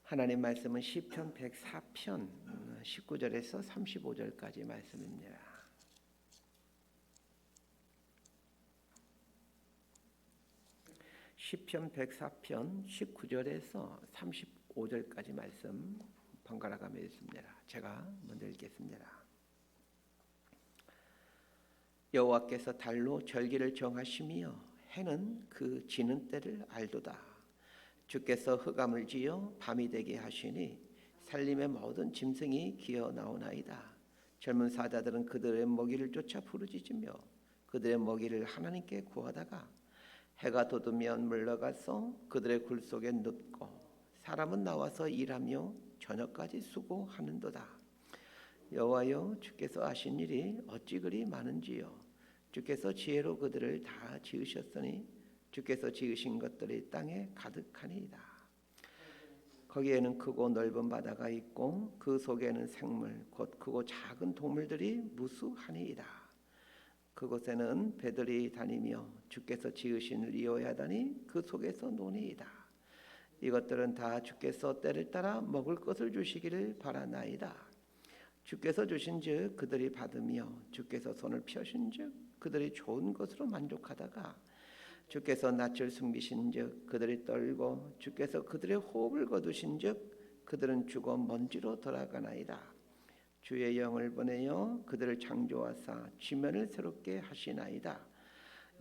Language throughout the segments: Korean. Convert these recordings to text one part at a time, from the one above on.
하나님 말씀은 시편 104편 19절에서 35절까지 말씀입니다. 시편 104편 19절에서 35절까지 말씀 번갈아 가며 읽습니다. 제가 먼저 읽겠습니다. 여호와께서 달로 절기를 정하시며 해는 그 지는 때를 알도다. 주께서 흑암을 지어 밤이 되게 하시니 살림의 모든 짐승이 기어 나오나이다. 젊은 사자들은 그들의 먹이를 쫓아 부르짖으며 그들의 먹이를 하나님께 구하다가 해가 돋으면 물러가서 그들의 굴 속에 눕고 사람은 나와서 일하며 저녁까지 수고하는도다. 여호와여, 주께서 하신 일이 어찌 그리 많은지요. 주께서 지혜로 그들을 다 지으셨으니 주께서 지으신 것들이 땅에 가득하니이다. 거기에는 크고 넓은 바다가 있고 그 속에는 생물 곧 크고 작은 동물들이 무수하니이다. 그곳에는 배들이 다니며 주께서 지으신 리오야다니 그 속에서 노니이다. 이것들은 다 주께서 때를 따라 먹을 것을 주시기를 바라나이다. 주께서 주신즉 그들이 받으며 주께서 손을 펴신즉 그들이 좋은 것으로 만족하다가 주께서 낯을 숨기신즉 그들이 떨고 주께서 그들의 호흡을 거두신즉 그들은 죽어 먼지로 돌아가나이다. 주의 영을 보내어 그들을 창조하사 지면을 새롭게 하시나이다.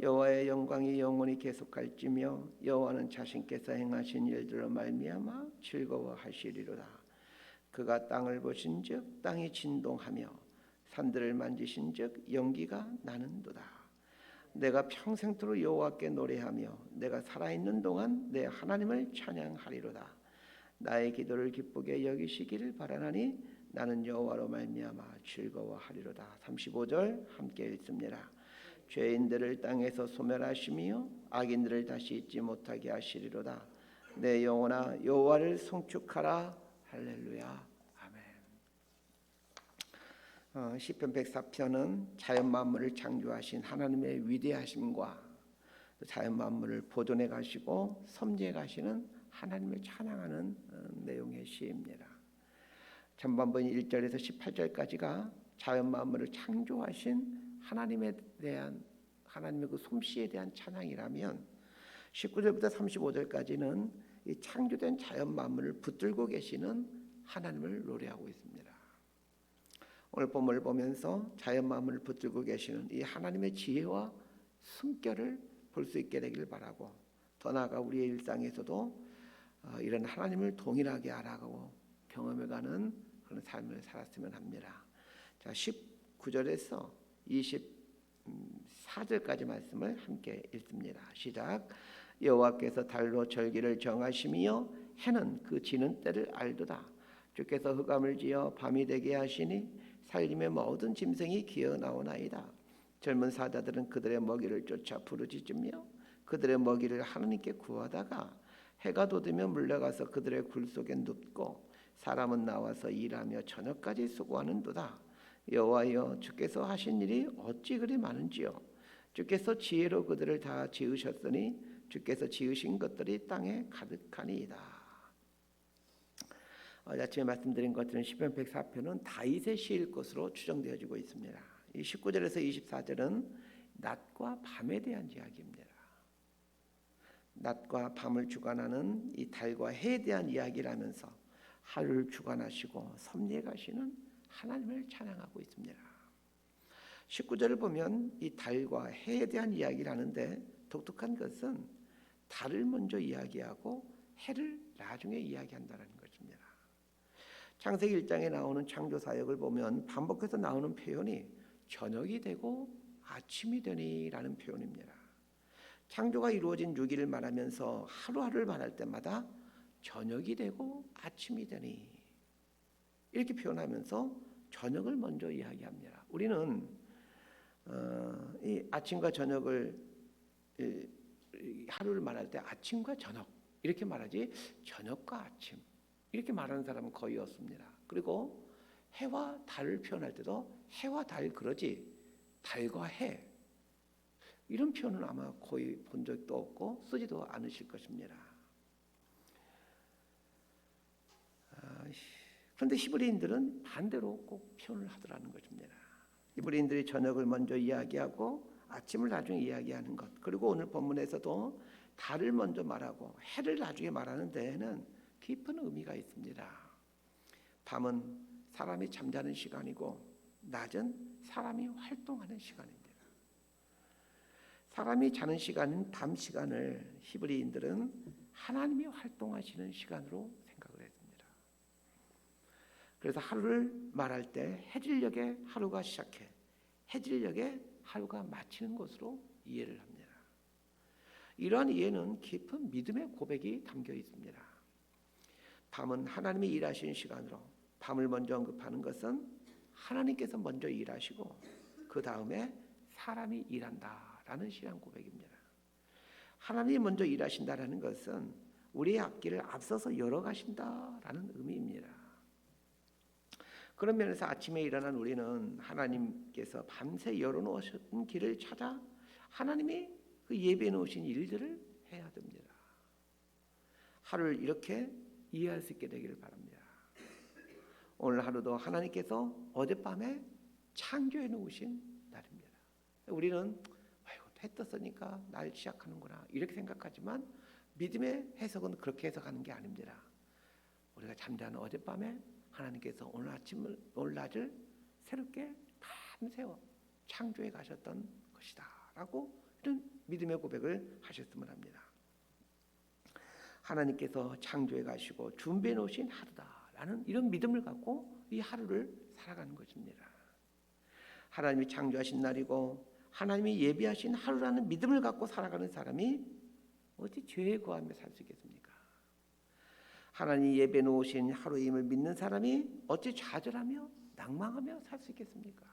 여호와의 영광이 영원히 계속할지며 여호와는 자신께서 행하신 일들로 말미암아 즐거워하시리로다. 그가 땅을 보신즉 땅이 진동하며 산들을 만지신즉 연기가 나는도다. 내가 평생토록 여호와께 노래하며 내가 살아있는 동안 내 하나님을 찬양하리로다. 나의 기도를 기쁘게 여기시기를 바라나니 나는 여호와로 말미암아 즐거워하리로다. 35절 함께 읽습니다. 죄인들을 땅에서 소멸하시며 악인들을 다시 잊지 못하게 하시리로다. 내 영혼아 여호와를 송축하라. 할렐루야. 시편 104편은 자연 만물을 창조하신 하나님의 위대하심과 자연 만물을 보존해 가시고 섭리해 가시는 하나님을 찬양하는 내용의 시입니다. 전반부 1절에서 18절까지가 자연 만물을 창조하신 하나님에 대한 하나님의 그 솜씨에 대한 찬양이라면 19절부터 35절까지는 이 창조된 자연 만물을 붙들고 계시는 하나님을 노래하고 있습니다. 오늘 본문을 보면서 자연 만물을 붙들고 계시는 이 하나님의 지혜와 숨결을 볼 수 있게 되기를 바라고, 더 나아가 우리의 일상에서도 이런 하나님을 동일하게 알아가고 경험해가는 그런 삶을 살았으면 합니다. 자, 19절에서 24절까지 말씀을 함께 읽습니다. 시작. 여호와께서 달로 절기를 정하시며 해는 그 지는 때를 알도다. 주께서 흑암을 지어 밤이 되게 하시니 살림의 모든 짐승이 기어 나오나이다. 젊은 사자들은 그들의 먹이를 쫓아 부르짖으며 그들의 먹이를 하나님께 구하다가 해가 돋으면 물러가서 그들의 굴 속에 눕고 사람은 나와서 일하며 저녁까지 수고하는도다. 여호와여, 주께서 하신 일이 어찌 그리 많은지요. 주께서 지혜로 그들을 다 지으셨으니 주께서 지으신 것들이 땅에 가득하니이다. 아침에 말씀드린 것처럼 시편 104편은 다윗의 시일 것으로 추정되어지고 있습니다. 이 19절에서 24절은 낮과 밤에 대한 이야기입니다. 낮과 밤을 주관하는 이 달과 해에 대한 이야기를 하면서 하루를 주관하시고 섭리해 가시는 하나님을 찬양하고 있습니다. 19절을 보면 이 달과 해에 대한 이야기를 하는데 독특한 것은 달을 먼저 이야기하고 해를 나중에 이야기한다는 것입니다. 창세기 1장에 나오는 창조 사역을 보면 반복해서 나오는 표현이 저녁이 되고 아침이 되니라는 표현입니다. 창조가 이루어진 6일을 말하면서 하루하루를 말할 때마다 저녁이 되고 아침이 되니 이렇게 표현하면서 저녁을 먼저 이야기합니다. 우리는 이 아침과 저녁을 하루를 말할 때 아침과 저녁 이렇게 말하지 저녁과 아침 이렇게 말하는 사람은 거의 없습니다. 그리고 해와 달을 표현할 때도 해와 달 그러지 달과 해 이런 표현은 아마 거의 본 적도 없고 쓰지도 않으실 것입니다. 그런데 히브리인들은 반대로 꼭 표현을 하더라는 것입니다. 히브리인들이 저녁을 먼저 이야기하고 아침을 나중에 이야기하는 것, 그리고 오늘 본문에서도 달을 먼저 말하고 해를 나중에 말하는 데에는 깊은 의미가 있습니다. 밤은 사람이 잠자는 시간이고 낮은 사람이 활동하는 시간입니다. 사람이 자는 시간인 밤 시간을 히브리인들은 하나님이 활동하시는 시간으로 생각을 했습니다. 그래서 하루를 말할 때 해질녘에 하루가 시작해 해질녘에 하루가 마치는 것으로 이해를 합니다. 이러한 이해는 깊은 믿음의 고백이 담겨 있습니다. 밤은 하나님이 일하시는 시간으로 밤을 먼저 언급하는 것은 하나님께서 먼저 일하시고 그 다음에 사람이 일한다라는 신앙 고백입니다. 하나님이 먼저 일하신다라는 것은 우리의 앞길을 앞서서 열어가신다라는 의미입니다. 그런 면에서 아침에 일어난 우리는 하나님께서 밤새 열어놓으신 길을 찾아 하나님이 그 예배해 놓으신 일들을 해야 됩니다. 하루를 이렇게 이해할 수 있게 되기를 바랍니다. 오늘 하루도 하나님께서 어젯밤에 창조해 놓으신 날입니다. 우리는 해 떴으니까 날 시작하는구나 이렇게 생각하지만 믿음의 해석은 그렇게 해석하는 게 아닙니다. 우리가 잠자는 어젯밤에 하나님께서 오늘 낮을 새롭게 밤새워 창조해 가셨던 것이다 라고 이런 믿음의 고백을 하셨으면 합니다. 하나님께서 창조해 가시고 준비해 놓으신 하루다라는 이런 믿음을 갖고 이 하루를 살아가는 것입니다. 하나님이 창조하신 날이고 하나님이 예비하신 하루라는 믿음을 갖고 살아가는 사람이 어찌 죄에 거하며 살 수 있겠습니까? 하나님이 예비해 놓으신 하루임을 믿는 사람이 어찌 좌절하며 낭망하며 살 수 있겠습니까?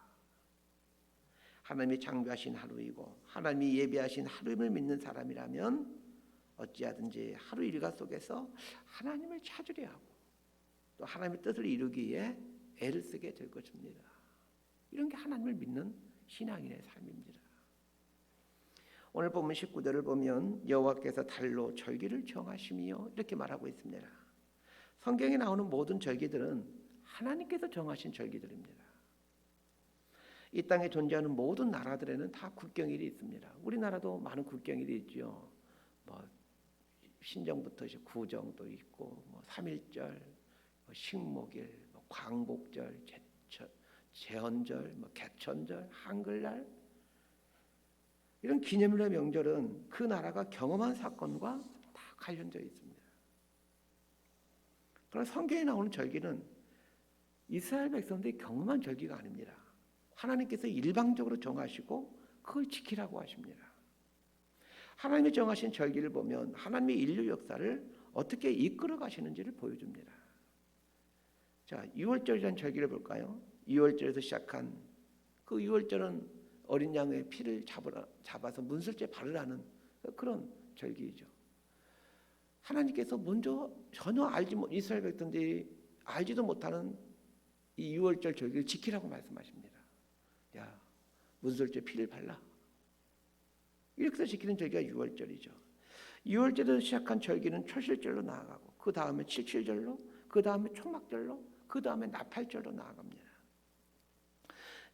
하나님이 창조하신 하루이고 하나님이 예비하신 하루임을 믿는 사람이라면 어찌하든지 하루 일과 속에서 하나님을 찾으려 하고 또 하나님의 뜻을 이루기 위해 애를 쓰게 될 것입니다. 이런 게 하나님을 믿는 신앙인의 삶입니다. 오늘 본문 19절을 보면 여호와께서 달로 절기를 정하시며 이렇게 말하고 있습니다. 성경에 나오는 모든 절기들은 하나님께서 정하신 절기들입니다. 이 땅에 존재하는 모든 나라들에는 다 국경일이 있습니다. 우리나라도 많은 국경일이 있죠. 신정부터 이제 구정도 있고, 3.1절, 식목일, 광복절, 제헌절, 개천절, 한글날 이런 기념일의 명절은 그 나라가 경험한 사건과 다 관련되어 있습니다. 그러나 성경에 나오는 절기는 이스라엘 백성들이 경험한 절기가 아닙니다. 하나님께서 일방적으로 정하시고 그걸 지키라고 하십니다. 하나님이 정하신 절기를 보면 하나님의 인류 역사를 어떻게 이끌어 가시는지를 보여줍니다. 자, 6월절이라는 절기를 볼까요? 6월절에서 시작한 그 6월절은 어린 양의 피를 잡아서 문설주에 바르라는 그런 절기이죠. 하나님께서 먼저 전혀 이스라엘 백성들이 알지도 못하는 이 6월절 절기를 지키라고 말씀하십니다. 야, 문설주에 피를 발라. 이렇게 해서 지키는 절기가 6월절이죠. 6월절에서 시작한 절기는 초실절로 나아가고 그 다음에 칠칠절로, 그 다음에 초막절로, 그 다음에 나팔절로 나아갑니다.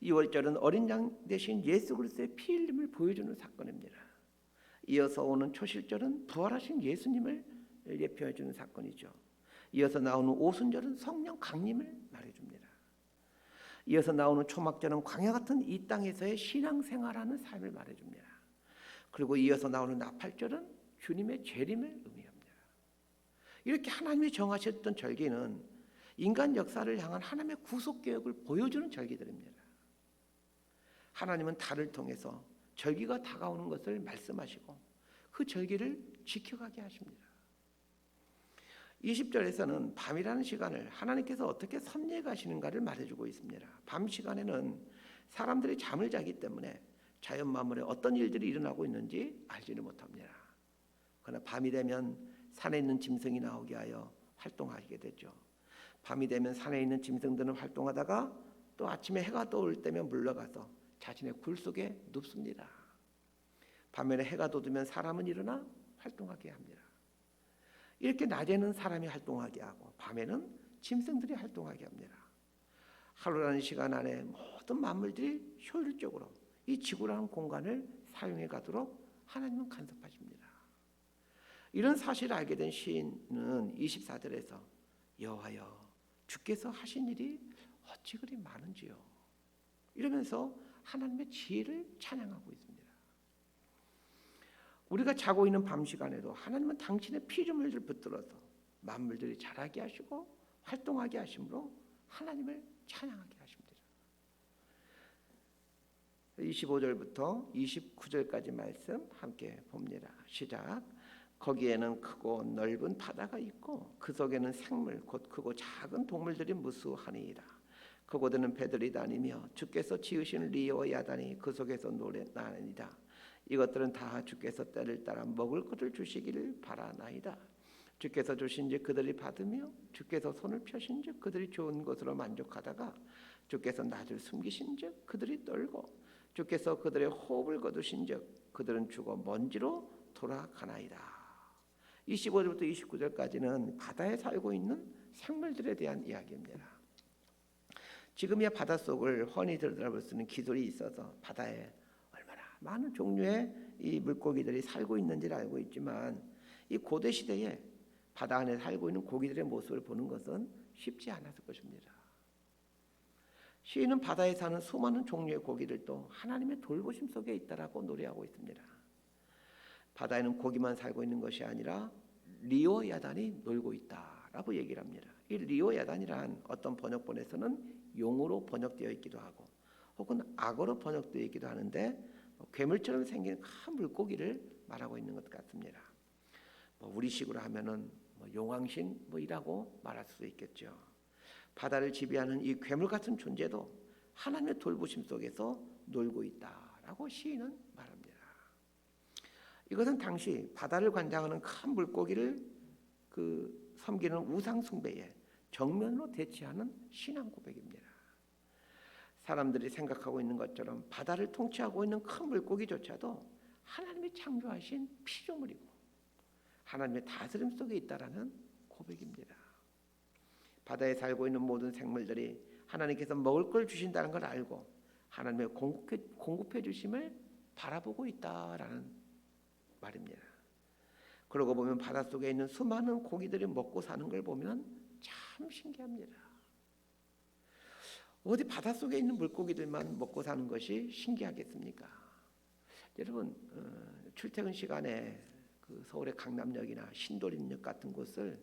6월절은 어린 양 대신 예수 그리스도의 피 흘림을 보여주는 사건입니다. 이어서 오는 초실절은 부활하신 예수님을 예표해 주는 사건이죠. 이어서 나오는 오순절은 성령 강림을 말해줍니다. 이어서 나오는 초막절은 광야 같은 이 땅에서의 신앙생활하는 삶을 말해줍니다. 그리고 이어서 나오는 나팔절은 주님의 재림을 의미합니다. 이렇게 하나님이 정하셨던 절기는 인간 역사를 향한 하나님의 구속계획을 보여주는 절기들입니다. 하나님은 달을 통해서 절기가 다가오는 것을 말씀하시고 그 절기를 지켜가게 하십니다. 20절에서는 밤이라는 시간을 하나님께서 어떻게 섭리해 가시는가를 말해주고 있습니다. 밤 시간에는 사람들이 잠을 자기 때문에 자연 만물에 어떤 일들이 일어나고 있는지 알지를 못합니다. 그러나 밤이 되면 산에 있는 짐승이 나오게 하여 활동하게 되죠. 밤이 되면 산에 있는 짐승들은 활동하다가 또 아침에 해가 떠올 때면 물러가서 자신의 굴 속에 눕습니다. 밤에는 해가 돋으면 사람은 일어나 활동하게 합니다. 이렇게 낮에는 사람이 활동하게 하고 밤에는 짐승들이 활동하게 합니다. 하루라는 시간 안에 모든 만물들이 효율적으로 이 지구라는 공간을 사용해 가도록 하나님은 간섭하십니다. 이런 사실을 알게 된 시인은 24절에서 여호와여 주께서 하신 일이 어찌 그리 많은지요 이러면서 하나님의 지혜를 찬양하고 있습니다. 우리가 자고 있는 밤 시간에도 하나님은 당신의 피조물을 붙들어서 만물들이 자라게 하시고 활동하게 하심으로 하나님을 찬양하게 하십니다. 25절부터 29절까지 말씀 함께 봅니다. 시작. 거기에는 크고 넓은 바다가 있고 그 속에는 생물 곧 크고 작은 동물들이 무수하니이다. 그곳에는 배들이 다니며 주께서 지으신 리어와 야단이 그 속에서 노래나니이다. 이것들은 다 주께서 때를 따라 먹을 것을 주시기를 바라나이다. 주께서 주신즉 그들이 받으며 주께서 손을 펴신즉 그들이 좋은 것으로 만족하다가 주께서 낯을 숨기신즉 그들이 떨고 주께서 그들의 호흡을 거두신즉 그들은 죽어 먼지로 돌아가나이다. 25절부터 29절까지는 바다에 살고 있는 생물들에 대한 이야기입니다. 지금이야 바닷속을 훤히 들여다볼 수 있는 기술이 있어서 바다에 얼마나 많은 종류의 이 물고기들이 살고 있는지를 알고 있지만 이 고대 시대에 바다 안에 살고 있는 고기들의 모습을 보는 것은 쉽지 않았을 것입니다. 시인은 바다에 사는 수많은 종류의 고기들도 하나님의 돌보심 속에 있다라고 노래하고 있습니다. 바다에는 고기만 살고 있는 것이 아니라 리오 야단이 놀고 있다라고 얘기를 합니다. 이 리오 야단이란 어떤 번역본에서는 용으로 번역되어 있기도 하고 혹은 악어로 번역되어 있기도 하는데 괴물처럼 생긴 큰 물고기를 말하고 있는 것 같습니다. 우리식으로 하면은 용왕신 이라고 말할 수도 있겠죠. 바다를 지배하는 이 괴물 같은 존재도 하나님의 돌보심 속에서 놀고 있다라고 시인은 말합니다. 이것은 당시 바다를 관장하는 큰 물고기를 섬기는 우상 숭배에 정면으로 대치하는 신앙 고백입니다. 사람들이 생각하고 있는 것처럼 바다를 통치하고 있는 큰 물고기조차도 하나님이 창조하신 피조물이고 하나님의 다스림 속에 있다라는 고백입니다. 바다에 살고 있는 모든 생물들이 하나님께서 먹을 걸 주신다는 걸 알고 하나님의 공급해 주심을 바라보고 있다라는 말입니다. 그러고 보면 바닷속에 있는 수많은 고기들이 먹고 사는 걸 보면 참 신기합니다. 어디 바닷속에 있는 물고기들만 먹고 사는 것이 신기하겠습니까? 여러분 출퇴근 시간에 서울의 강남역이나 신도림역 같은 곳을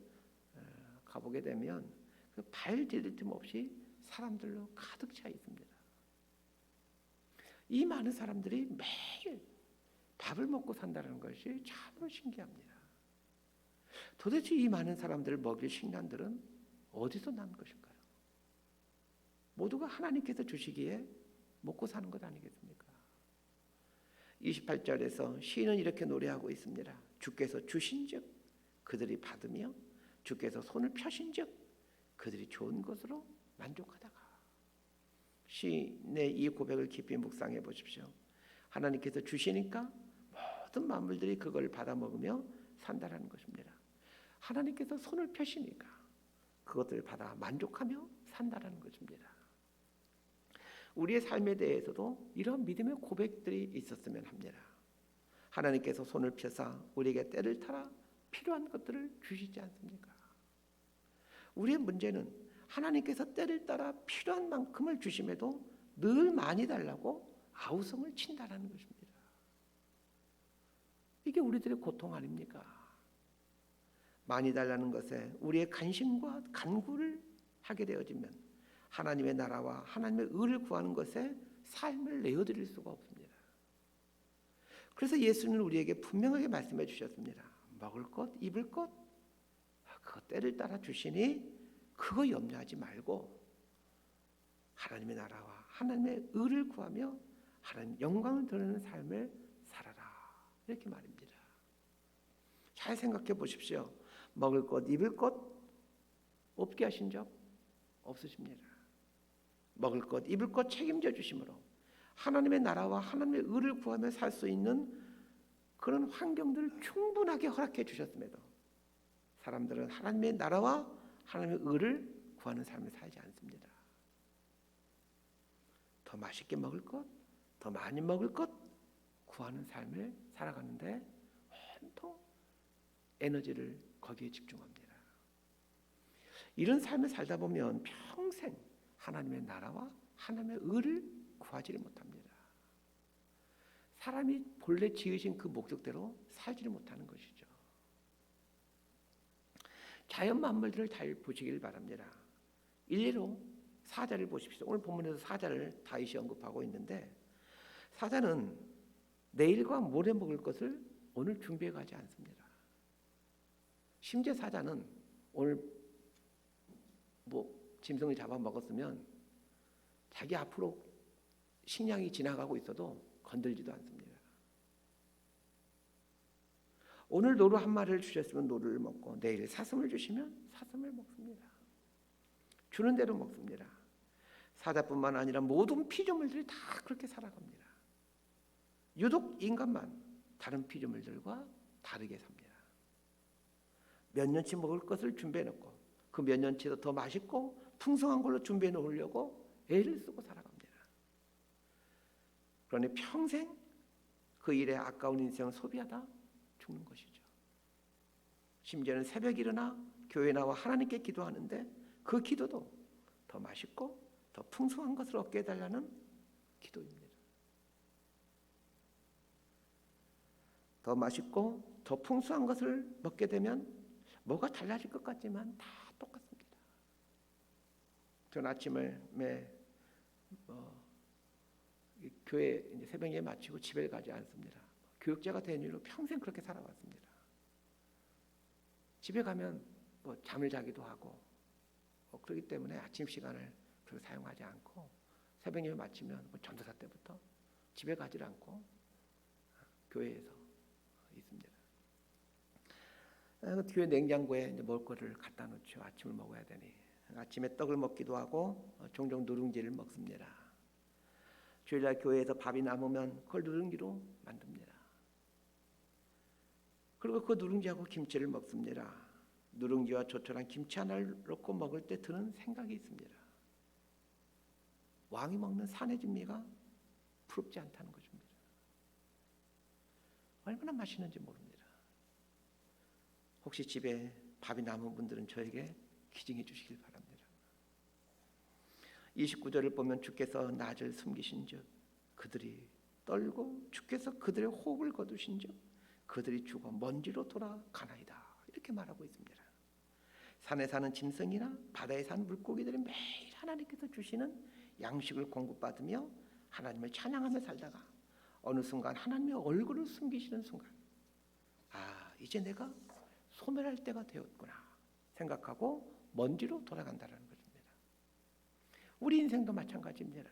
가보게 되면 발 디딜 틈 없이 사람들로 가득 차 있습니다. 이 많은 사람들이 매일 밥을 먹고 산다는 것이 참으로 신기합니다. 도대체 이 많은 사람들을 먹일 식량들은 어디서 난 것일까요? 모두가 하나님께서 주시기에 먹고 사는 것 아니겠습니까? 28절에서 시인은 이렇게 노래하고 있습니다. 주께서 주신즉 그들이 받으며 주께서 손을 펴신즉 그들이 좋은 것으로 만족하다가 시인의 이 고백을 깊이 묵상해 보십시오. 하나님께서 주시니까 모든 만물들이 그걸 받아 먹으며 산다라는 것입니다. 하나님께서 손을 펴시니까 그것들을 받아 만족하며 산다라는 것입니다. 우리의 삶에 대해서도 이런 믿음의 고백들이 있었으면 합니다. 하나님께서 손을 펴사 우리에게 때를 타라 필요한 것들을 주시지 않습니까? 우리의 문제는 하나님께서 때를 따라 필요한 만큼을 주심에도 늘 많이 달라고 아우성을 친다라는 것입니다. 이게 우리들의 고통 아닙니까? 많이 달라는 것에 우리의 간심과 간구를 하게 되어지면 하나님의 나라와 하나님의 의를 구하는 것에 삶을 내어드릴 수가 없습니다. 그래서 예수는 우리에게 분명하게 말씀해 주셨습니다. 먹을 것, 입을 것, 그거 때를 따라 주시니 그거 염려하지 말고 하나님의 나라와 하나님의 의를 구하며 하나님 영광을 드리는 삶을 살아라. 이렇게 말입니다. 잘 생각해 보십시오. 먹을 것, 입을 것 없게 하신 적 없으십니다. 먹을 것, 입을 것 책임져 주심으로 하나님의 나라와 하나님의 의를 구하며 살 수 있는 그런 환경들을 충분하게 허락해 주셨음에도 사람들은 하나님의 나라와 하나님의 의를 구하는 삶을 살지 않습니다. 더 맛있게 먹을 것, 더 많이 먹을 것 구하는 삶을 살아가는데 온통 에너지를 거기에 집중합니다. 이런 삶을 살다 보면 평생 하나님의 나라와 하나님의 의를 구하지를 못합니다. 사람이 본래 지으신 그 목적대로 살지를 못하는 것이죠. 자연 만물들을 잘 보시길 바랍니다. 일례로 사자를 보십시오. 오늘 본문에서 사자를 다윗이 언급하고 있는데, 사자는 내일과 모레 먹을 것을 오늘 준비해 가지 않습니다. 심지어 사자는 오늘 짐승을 잡아 먹었으면 자기 앞으로 식량이 지나가고 있어도 건들지도 않습니다. 오늘 노루 한 마리를 주셨으면 노루를 먹고, 내일 사슴을 주시면 사슴을 먹습니다. 주는 대로 먹습니다. 사자뿐만 아니라 모든 피조물들이 다 그렇게 살아갑니다. 유독 인간만 다른 피조물들과 다르게 삽니다. 몇 년치 먹을 것을 준비해 놓고 그 몇 년치도 더 맛있고 풍성한 걸로 준비해 놓으려고 애를 쓰고 살아갑니다. 그러니 평생 그 일에 아까운 인생을 소비하다 죽는 것이죠. 심지어는 새벽에 일어나 교회에 나와 하나님께 기도하는데 그 기도도 더 맛있고 더 풍성한 것을 얻게 해달라는 기도입니다. 더 맛있고 더 풍성한 것을 먹게 되면 뭐가 달라질 것 같지만 다 똑같습니다. 저는 아침을 교회 이제 새벽에 마치고 집에 가지 않습니다. 교육자가 된 이후로 평생 그렇게 살아왔습니다. 집에 가면 잠을 자기도 하고 그렇기 때문에 아침 시간을 별로 사용하지 않고 새벽 예배 마치면 전도사 때부터 집에 가지 않고 교회에서 있습니다. 교회 냉장고에 이제 먹을 거를 갖다 놓죠. 아침을 먹어야 되니 아침에 떡을 먹기도 하고 종종 누룽지를 먹습니다. 주일날 교회에서 밥이 남으면 그걸 누룽지로 만듭니다. 그리고 그 누룽지하고 김치를 먹습니다. 누룽지와 조촐한 김치 하나를 넣고 먹을 때 드는 생각이 있습니다. 왕이 먹는 산의 진미가 부럽지 않다는 것입니다. 얼마나 맛있는지 모릅니다. 혹시 집에 밥이 남은 분들은 저에게 기증해 주시길 바랍니다. 29절을 보면 주께서 낮을 숨기신즉 그들이 떨고 주께서 그들의 호흡을 거두신즉 그들이 죽어 먼지로 돌아가나이다. 이렇게 말하고 있습니다. 산에 사는 짐승이나 바다에 사는 물고기들이 매일 하나님께서 주시는 양식을 공급받으며 하나님을 찬양하며 살다가 어느 순간 하나님의 얼굴을 숨기시는 순간, 이제 내가 소멸할 때가 되었구나 생각하고 먼지로 돌아간다는 것입니다. 우리 인생도 마찬가지입니다.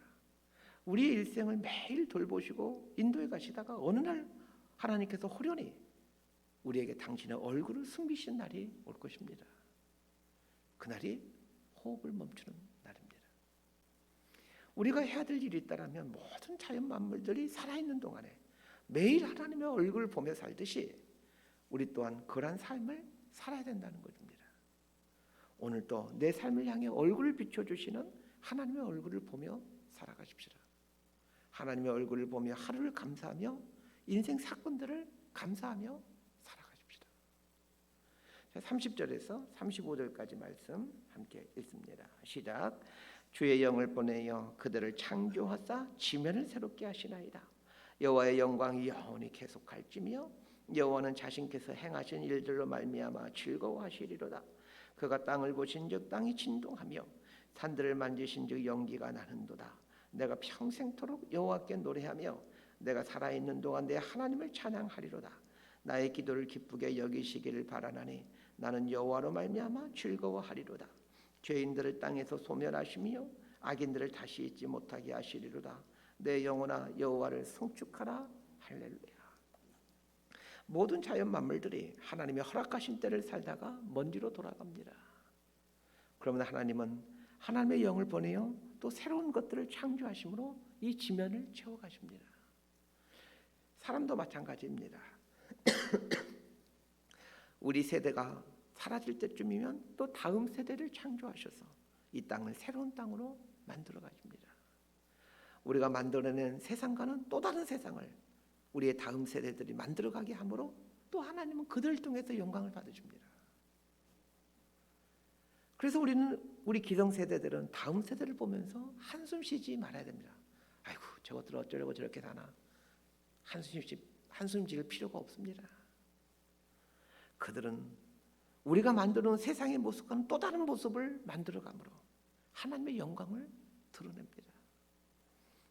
우리의 일생을 매일 돌보시고 인도해 가시다가 어느 날 하나님께서 호련히 우리에게 당신의 얼굴을 숨기시는 날이 올 것입니다. 그날이 호흡을 멈추는 날입니다. 우리가 해야 될 일이 있다면 모든 자연 만물들이 살아있는 동안에 매일 하나님의 얼굴을 보며 살듯이 우리 또한 그러한 삶을 살아야 된다는 것입니다. 오늘도 내 삶을 향해 얼굴을 비춰주시는 하나님의 얼굴을 보며 살아가십시다. 하나님의 얼굴을 보며 하루를 감사하며 인생 사건들을 감사하며 살아가십시다. 30절에서 35절까지 말씀 함께 읽습니다. 시작. 주의 영을 보내어 그들을 창조하사 지면을 새롭게 하시나이다. 여호와의 영광이 영원히 계속할지며 여호와는 자신께서 행하신 일들로 말미암아 즐거워하시리로다. 그가 땅을 보신즉 땅이 진동하며 산들을 만지신즉 연기가 나는도다. 내가 평생토록 여호와께 노래하며 내가 살아있는 동안 내 하나님을 찬양하리로다. 나의 기도를 기쁘게 여기시기를 바라나니 나는 여호와로 말미암아 즐거워하리로다. 죄인들을 땅에서 소멸하시며 악인들을 다시 잊지 못하게 하시리로다. 내 영혼아 여호와를 송축하라. 할렐루야. 모든 자연 만물들이 하나님의 허락하신 때를 살다가 먼지로 돌아갑니다. 그러면 하나님은 하나님의 영을 보내어 또 새로운 것들을 창조하심으로 이 지면을 채워가십니다. 사람도 마찬가지입니다. 우리 세대가 사라질 때쯤이면 또 다음 세대를 창조하셔서 이 땅을 새로운 땅으로 만들어 가십니다. 우리가 만들어낸 세상과는 또 다른 세상을 우리의 다음 세대들이 만들어가게 함으로 또 하나님은 그들을 통해서 영광을 받으십니다. 그래서 우리 기성세대들은 다음 세대를 보면서 한숨 쉬지 말아야 됩니다. 아이고 저것들 어쩌려고 저렇게 사나. 한숨 질 필요가 없습니다. 그들은 우리가 만드는 세상의 모습과는 또 다른 모습을 만들어가므로 하나님의 영광을 드러냅니다.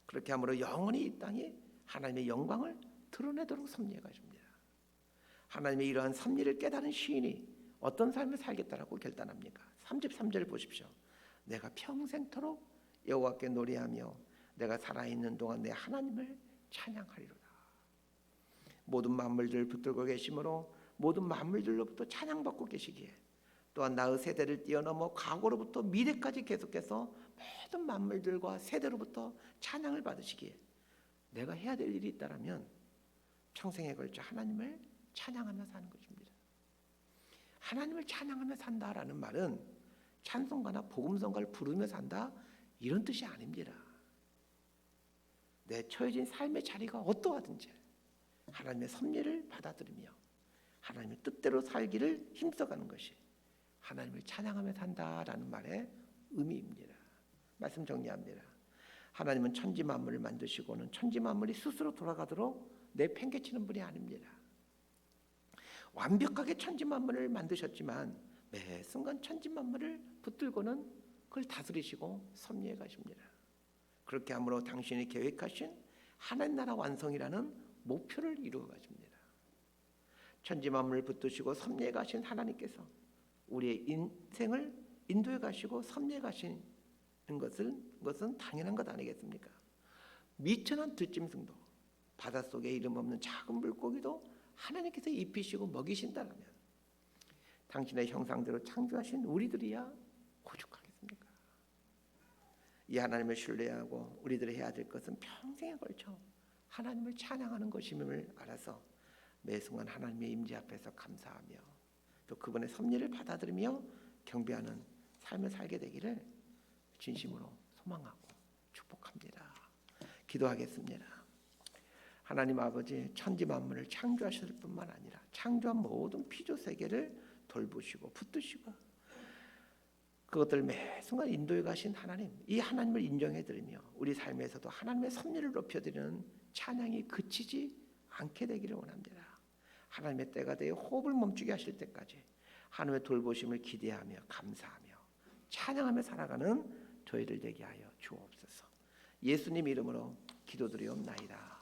그렇게 함으로 영원히 이 땅에 하나님의 영광을 드러내도록 섭리해 가십니다. 하나님의 이러한 섭리를 깨달은 시인이 어떤 삶을 살겠다라고 결단합니까? 33절 보십시오. 내가 평생토록 여호와께 노래하며 내가 살아있는 동안 내 하나님을 찬양하리로다. 모든 만물들을 붙들고 계시므로 모든 만물들로부터 찬양받고 계시기에 또한 나의 세대를 뛰어넘어 과거로부터 미래까지 계속해서 모든 만물들과 세대로부터 찬양을 받으시기에 내가 해야 될 일이 있다면 평생에 걸쳐 하나님을 찬양하며 사는 것입니다. 하나님을 찬양하며 산다라는 말은 찬송가나 복음성가를 부르며 산다 이런 뜻이 아닙니다. 내 처해진 삶의 자리가 어떠하든지 하나님의 섭리를 받아들이며 하나님의 뜻대로 살기를 힘써가는 것이 하나님을 찬양하며 산다라는 말의 의미입니다. 말씀 정리합니다. 하나님은 천지 만물을 만드시고는 천지 만물이 스스로 돌아가도록 내팽개치는 분이 아닙니다. 완벽하게 천지 만물을 만드셨지만 매 순간 천지 만물을 붙들고는 그걸 다스리시고 섭리해 가십니다. 그렇게 함으로 당신이 계획하신 하나님 나라 완성이라는 목표를 이루어 가십니다. 천지 만물을 붙드시고 섭리해 가신 하나님께서 우리의 인생을 인도해 가시고 섭리해 가시는 것은 당연한 것 아니겠습니까? 미천한 들짐승도 바닷속에 이름 없는 작은 물고기도 하나님께서 입히시고 먹이신다면 당신의 형상대로 창조하신 우리들이야 오죽하겠습니까? 이 하나님을 신뢰하고 우리들이 해야 될 것은 평생에 걸쳐 하나님을 찬양하는 것임을 알아서 매 순간 하나님의 임재 앞에서 감사하며 또 그분의 섭리를 받아들이며 경배하는 삶을 살게 되기를 진심으로 소망하고 축복합니다. 기도하겠습니다. 하나님 아버지, 천지 만물을 창조하실 뿐만 아니라 창조한 모든 피조 세계를 돌보시고 붙드시고 그것들을 매 순간 인도해 가신 하나님, 이 하나님을 인정해드리며 우리 삶에서도 하나님의 섭리를 높여드리는 찬양이 그치지 않게 되기를 원합니다. 하나님의 때가 되어 호흡을 멈추게 하실 때까지 하나님의 돌보심을 기대하며 감사하며 찬양하며 살아가는 저희들 되게 하여 주옵소서. 예수님 이름으로 기도드리옵나이다.